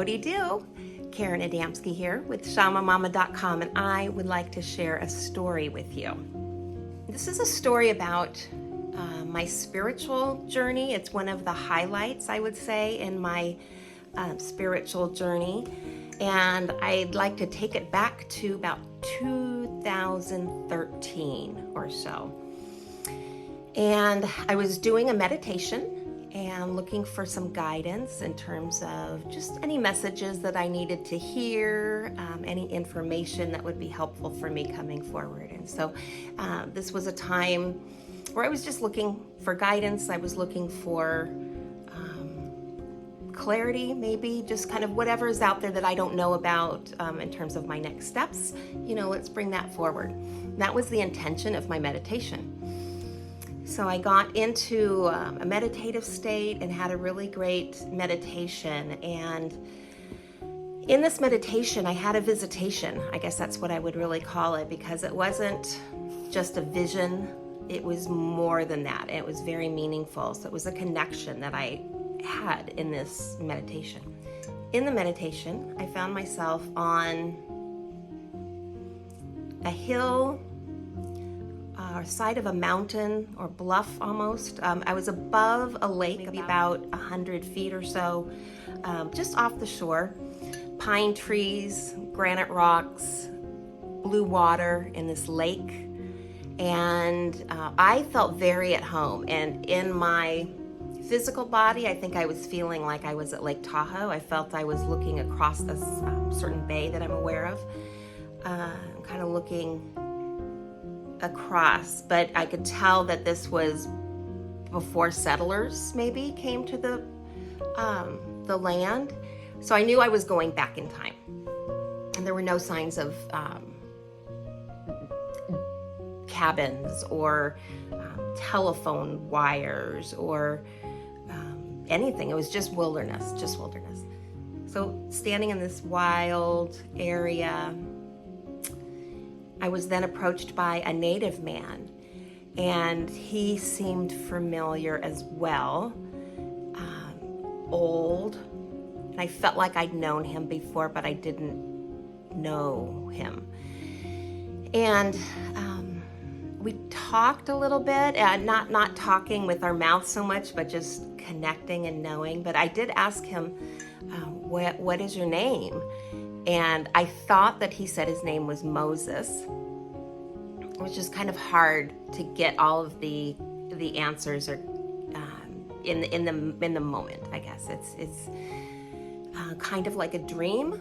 Howdy do. Karen Adamski here with ShamaMama.com, and I would like to share a story with you. This is a story about my spiritual journey. It's one of the highlights, I would say, in my spiritual journey. And I'd like to take it back to about 2013 or so. And I was doing a meditation and looking for some guidance in terms of just any messages that I needed to hear, any information that would be helpful for me coming forward. And so this was a time where I was just looking for guidance. I was looking for clarity, maybe just kind of whatever is out there that I don't know about in terms of my next steps. Let's bring that forward. That was the intention of my meditation. So I got into a meditative state and had a really great meditation. And in this meditation, I had a visitation. I guess that's what I would really call it, because it wasn't just a vision. It was more than that. It was very meaningful. So it was a connection that I had in this meditation. In the meditation, I found myself on a hill, or side of a mountain or bluff almost. I was above a lake, maybe about 100 feet or so, just off the shore. Pine trees, granite rocks, blue water in this lake. And I felt very at home. And in my physical body, I think I was feeling like I was at Lake Tahoe. I felt I was looking across this certain bay that I'm aware of, kind of looking across, but I could tell that this was before settlers maybe came to the land. So I knew I was going back in time, and there were no signs of cabins or telephone wires or anything. It was just wilderness. So standing in this wild area, I was then approached by a native man, and he seemed familiar as well, old, and I felt like I'd known him before, but I didn't know him. And we talked a little bit, not talking with our mouths so much, but just connecting and knowing. But I did ask him, what is your name? And I thought that he said his name was Moses, which is kind of hard to get all of the answers or in the moment. I guess it's kind of like a dream,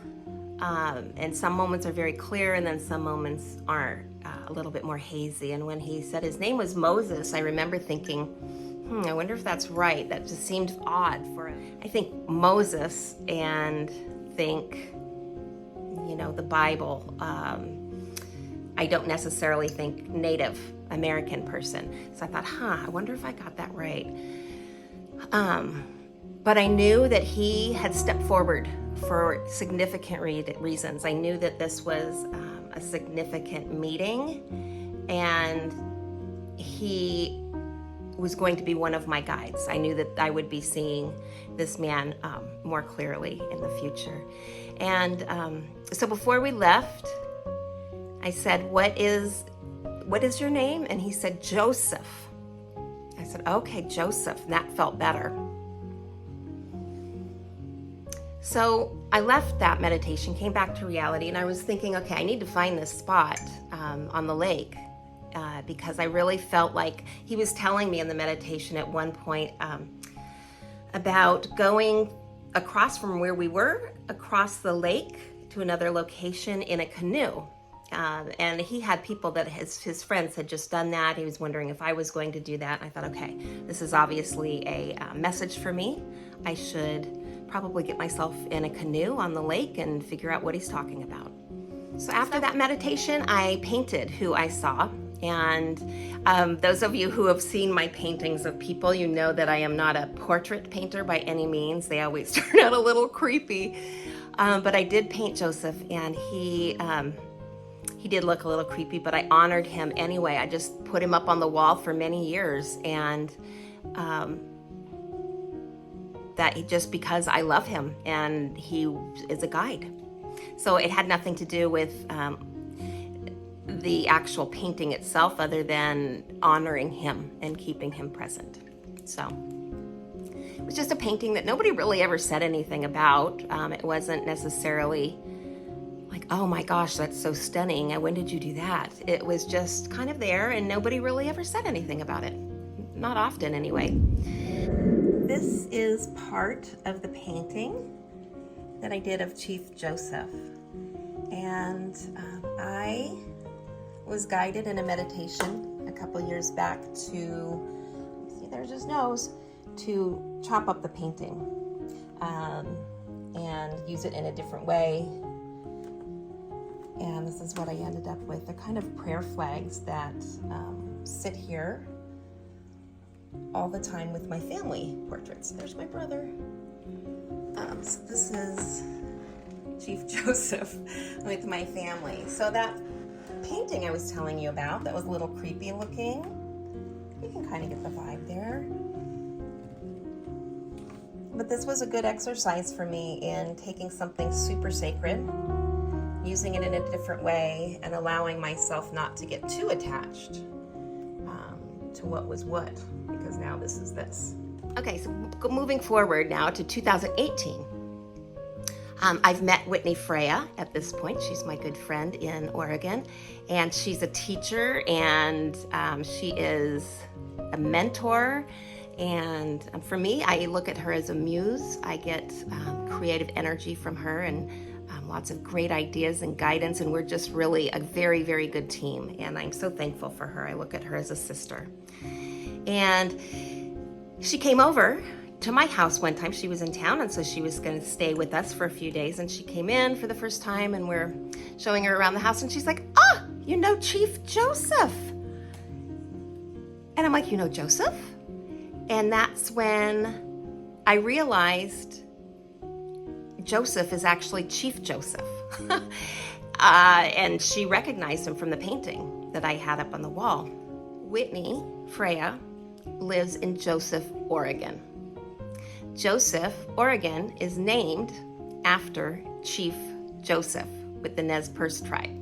and some moments are very clear, and then some moments are a little bit more hazy. And when he said his name was Moses, I remember thinking, I wonder if that's right. That just seemed odd I think Moses and think the Bible. I don't necessarily think Native American person. So I thought, I wonder if I got that right. But I knew that he had stepped forward for significant reasons. I knew that this was a significant meeting, and he was going to be one of my guides. I knew that I would be seeing this man more clearly in the future. And so before we left, I said, what is your name? And he said, Joseph. I said, okay, Joseph. And that felt better. So I left that meditation, came back to reality, and I was thinking, okay, I need to find this spot on the lake, because I really felt like he was telling me in the meditation at one point about going across from where we were, across the lake to another location in a canoe. And he had people that his friends had just done that. He was wondering if I was going to do that. I thought, okay, this is obviously a message for me. I should probably get myself in a canoe on the lake and figure out what he's talking about. So after that meditation, I painted who I saw. And those of you who have seen my paintings of people, you know that I am not a portrait painter by any means. They always turn out a little creepy. But I did paint Joseph, and he did look a little creepy, but I honored him anyway. I just put him up on the wall for many years, and just because I love him and he is a guide. So it had nothing to do with the actual painting itself, other than honoring him and keeping him present. So it was just a painting that nobody really ever said anything about. It wasn't necessarily like, oh my gosh, that's so stunning, when did you do that? It was just kind of there, and nobody really ever said anything about it. Not often, anyway. This is part of the painting that I did of Chief Joseph. And I was guided in a meditation a couple years back to, see, there's his nose, to chop up the painting and use it in a different way. And this is what I ended up with. They're kind of prayer flags that sit here all the time with my family portraits. There's my brother. So this is Chief Joseph with my family. So that painting I was telling you about, that was a little creepy looking. You can kind of get the vibe there. But this was a good exercise for me in taking something super sacred, using it in a different way, and allowing myself not to get too attached to what was what, because now this is this. Okay, so moving forward now to 2018. I've met Whitney Freya at this point. She's my good friend in Oregon, and she's a teacher, and she is a mentor. And for me, I look at her as a muse. I get creative energy from her, and lots of great ideas and guidance, and we're just really a very, very good team, and I'm so thankful for her. I look at her as a sister. And she came over to my house one time. She was in town, and so she was going to stay with us for a few days, and she came in for the first time, and we're showing her around the house, and she's like, "Ah, you know Chief Joseph?" And I'm like, "You know Joseph?" And that's when I realized Joseph is actually Chief Joseph. And she recognized him from the painting that I had up on the wall. Whitney Freya lives in Joseph, Oregon. Joseph, Oregon is named after Chief Joseph with the Nez Perce tribe.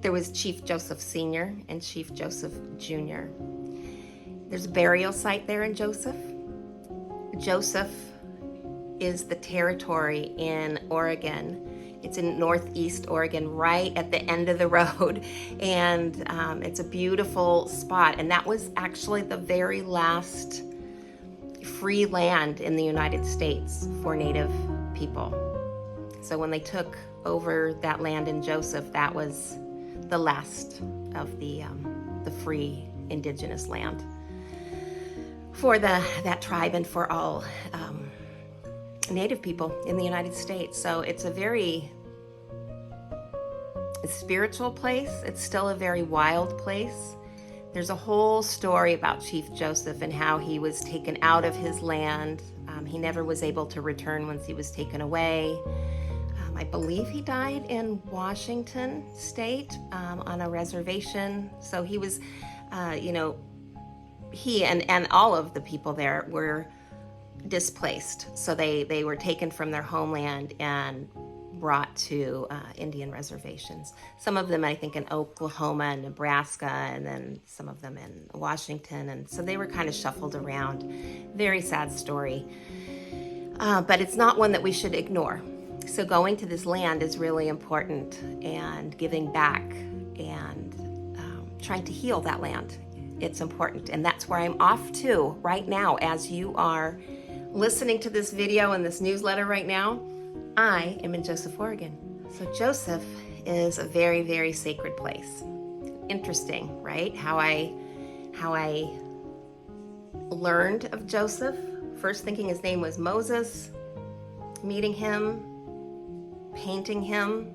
There was Chief Joseph Sr. and Chief Joseph Jr. There's a burial site there in Joseph. Joseph is the territory in Oregon. It's in northeast Oregon, right at the end of the road. And it's a beautiful spot. And that was actually the very last free land in the United States for Native people. So when they took over that land in Joseph, that was the last of the free indigenous land for that tribe and for all Native people in the United States. So it's a very spiritual place. It's still a very wild place. There's a whole story about Chief Joseph and how he was taken out of his land. He never was able to return once he was taken away. I believe he died in Washington State on a reservation. So he was, he and all of the people there were displaced. So they were taken from their homeland and brought to Indian reservations. Some of them, I think, in Oklahoma and Nebraska, and then some of them in Washington. And so they were kind of shuffled around. Very sad story. But it's not one that we should ignore. So going to this land is really important, and giving back and trying to heal that land. It's important. And that's where I'm off to right now. As you are listening to this video and this newsletter right now, I am in Joseph, Oregon. So Joseph is a very, very sacred place. Interesting, right? How I learned of Joseph. First thinking his name was Moses, meeting him, painting him,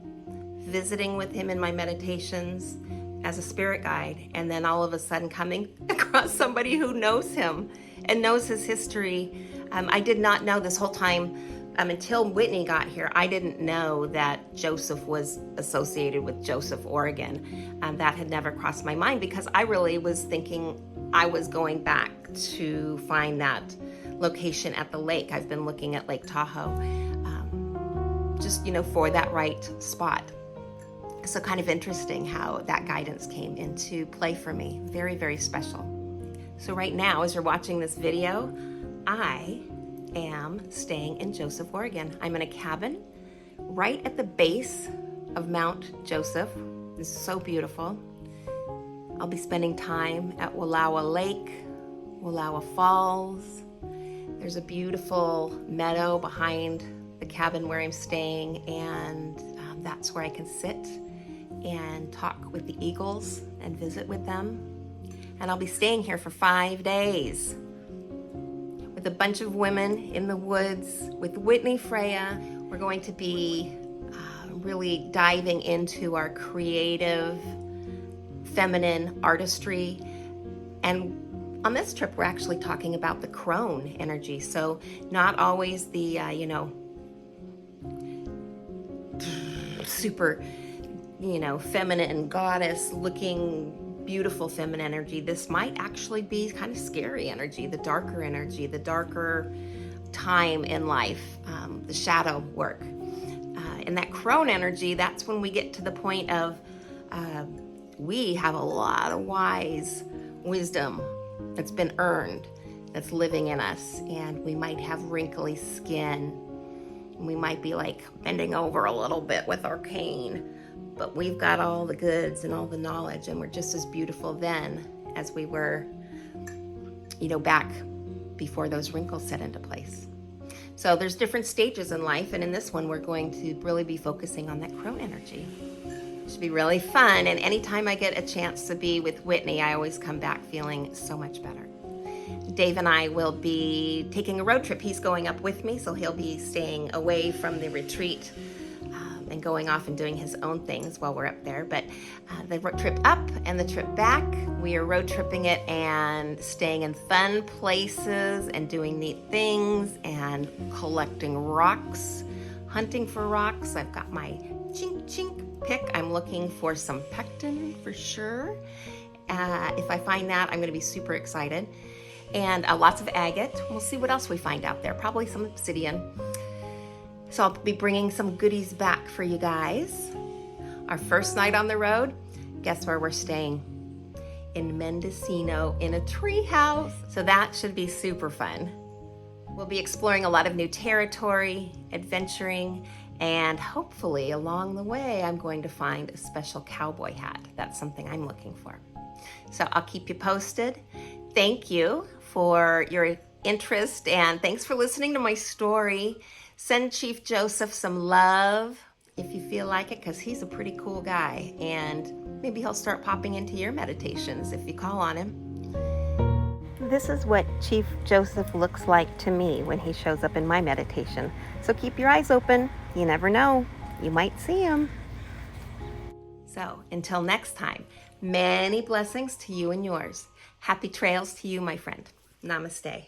visiting with him in my meditations as a spirit guide, and then all of a sudden coming across somebody who knows him and knows his history. I did not know this whole time until Whitney got here. I didn't know that Joseph was associated with Joseph, Oregon. That had never crossed my mind, because I really was thinking I was going back to find that location at the lake. I've been looking at Lake Tahoe, just, for that right spot. So kind of interesting how that guidance came into play for me. Very, very special. So right now, as you're watching this video, I am staying in Joseph, Oregon. I'm in a cabin right at the base of Mount Joseph. It's so beautiful. I'll be spending time at Wallowa Lake, Wallowa Falls. There's a beautiful meadow behind the cabin where I'm staying, and that's where I can sit and talk with the eagles and visit with them. And I'll be staying here for 5 days with a bunch of women in the woods with Whitney Freya. We're going to be really diving into our creative, feminine artistry. And on this trip, we're actually talking about the crone energy. So not always the, super, feminine goddess looking beautiful feminine energy. This might actually be kind of scary energy, the darker energy, the darker time in life, the shadow work. And that crone energy, that's when we get to the point of we have a lot of wise wisdom that's been earned, that's living in us, and we might have wrinkly skin. We might be like bending over a little bit with our cane, but we've got all the goods and all the knowledge, and we're just as beautiful then as we were, back before those wrinkles set into place. So there's different stages in life, and in this one, we're going to really be focusing on that crone energy. It should be really fun, and anytime I get a chance to be with Whitney, I always come back feeling so much better. Dave and I will be taking a road trip. He's going up with me, so he'll be staying away from the retreat and going off and doing his own things while we're up there. But the trip up and the trip back, we are road tripping it and staying in fun places and doing neat things and collecting rocks, hunting for rocks. I've got my chink chink pick. I'm looking for some pectin for sure. If I find that, I'm going to be super excited. And lots of agate. We'll see what else we find out there. Probably some obsidian. So I'll be bringing some goodies back for you guys. Our first night on the road, guess where we're staying? In Mendocino in a tree house. So that should be super fun. We'll be exploring a lot of new territory, adventuring, and hopefully along the way, I'm going to find a special cowboy hat. That's something I'm looking for. So I'll keep you posted. Thank you for your interest, and thanks for listening to my story. Send Chief Joseph some love if you feel like it, because he's a pretty cool guy, and maybe he'll start popping into your meditations if you call on him. This is what Chief Joseph looks like to me when he shows up in my meditation. So keep your eyes open. You never know. You might see him. So until next time, many blessings to you and yours. Happy trails to you, my friend. Namaste.